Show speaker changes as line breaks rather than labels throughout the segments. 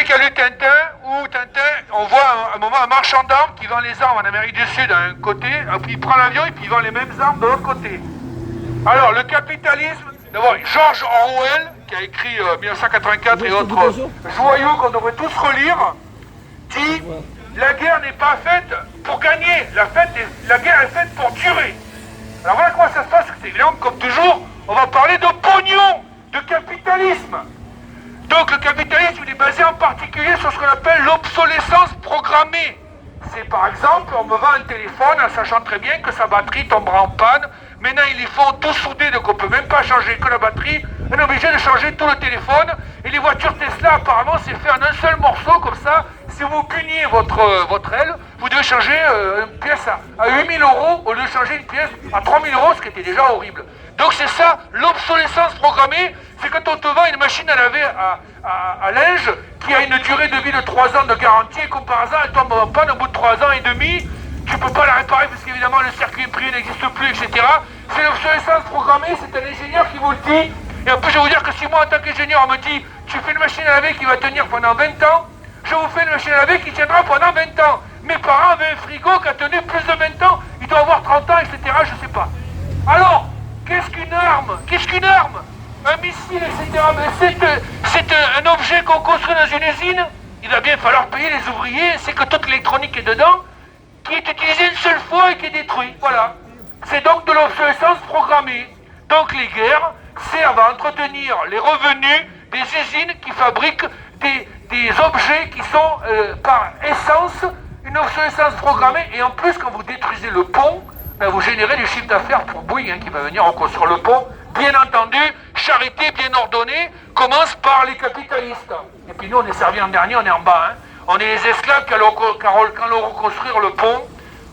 sais qu'il y a lu Tintin, où Tintin, on voit un moment un marchand d'armes qui vend les armes en Amérique du Sud d'un côté, puis il prend l'avion et puis il vend les mêmes armes de l'autre côté. Alors, le capitalisme, d'abord, George Orwell, qui a écrit 1984 et autres joyaux qu'on devrait tous relire, dit « La guerre n'est pas faite pour gagner, la guerre est faite pour durer ». Alors voilà comment ça se passe, c'est évidemment, comme toujours, on va parler de pognon, de capitalisme. Donc le capitalisme, il est basé en particulier sur ce qu'on appelle l'obsolescence programmée. C'est par exemple, on me vend un téléphone en sachant très bien que sa batterie tombera en panne. Maintenant, ils les font tout soudés, donc on ne peut même pas changer que la batterie. On est obligé de changer tout le téléphone. Et les voitures Tesla, apparemment, c'est fait en un seul morceau, comme ça. Si vous puniez votre aile, vous devez changer une pièce à 8 000 € au lieu de changer une pièce à 3 000 €, ce qui était déjà horrible. Donc c'est ça, l'obsolescence programmée, c'est quand on te vend une machine à laver à linge qui a une durée de vie de 3 ans de garantie, et comme par hasard, elle tombe en panne au bout de 3 ans et demi, tu peux pas la réparer parce qu'évidemment le circuit imprimé n'existe plus, etc. C'est l'obsolescence programmée, c'est un ingénieur qui vous le dit. Et en plus, je vais vous dire que si moi, en tant qu'ingénieur, on me dit tu fais une machine à laver qui va tenir pendant 20 ans, je vous fais une machine à laver qui tiendra pendant 20 ans. Mes parents avaient un frigo qui a tenu plus de 20 ans, il doit avoir 30 ans, etc. Je sais pas. Alors, qu'est-ce qu'une arme? Qu'est-ce qu'une arme? Un missile, etc. C'est un objet qu'on construit dans une usine. Il va bien falloir payer les ouvriers, c'est que toute l'électronique est dedans, qui est utilisée une seule fois et qui est détruite. Voilà. C'est donc de l'obsolescence programmée. Donc les guerres servent à entretenir les revenus des usines qui fabriquent des objets qui sont par essence une obsolescence programmée. Et en plus, quand vous détruisez le pont, ben vous générez du chiffre d'affaires pour Bouygues qui va venir reconstruire le pont. Bien entendu, charité bien ordonnée commence par les capitalistes. Et puis nous, on est servis en dernier, on est en bas. On est les esclaves qui allons reconstruire le pont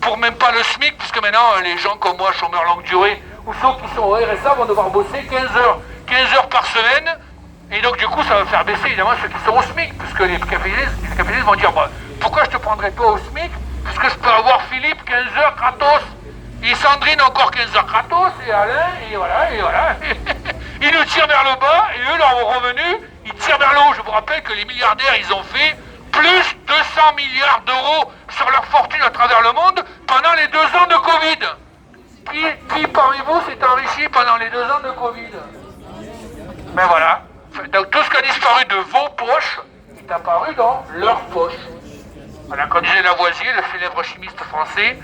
pour même pas le SMIC, puisque maintenant, les gens comme moi, chômeurs longue durée, ou ceux qui sont au RSA, vont devoir bosser 15 heures par semaine. Et donc, du coup, ça va faire baisser évidemment ceux qui sont au SMIC, puisque les capitalistes vont dire bah, pourquoi je te prendrais toi au SMIC, puisque je peux avoir Philippe 15 heures gratos. Et Sandrine encore 15 heures gratos, et Alain, et voilà. Ils nous tirent vers le bas, et eux, leur revenu, ils tirent vers le haut. Je vous rappelle que les milliardaires, ils ont fait plus 200 milliards d'euros sur leur fortune à travers le monde pendant les 2 ans de Covid. Qui parmi vous s'est enrichi pendant les 2 ans de Covid? Ben voilà. Donc tout ce qui a disparu de vos poches est apparu dans leurs poches. Voilà, comme disait Lavoisier, le célèbre chimiste français,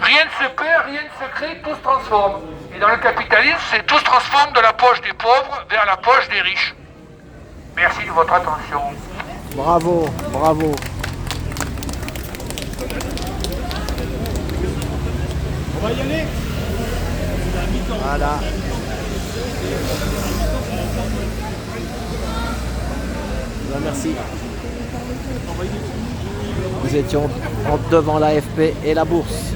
rien ne se perd, rien ne se crée, tout se transforme. Et dans le capitalisme, c'est tout se transforme de la poche des pauvres vers la poche des riches. Merci de votre attention.
Bravo, bravo.
On va y aller.
Voilà. Merci. Nous étions devant l'AFP et la bourse.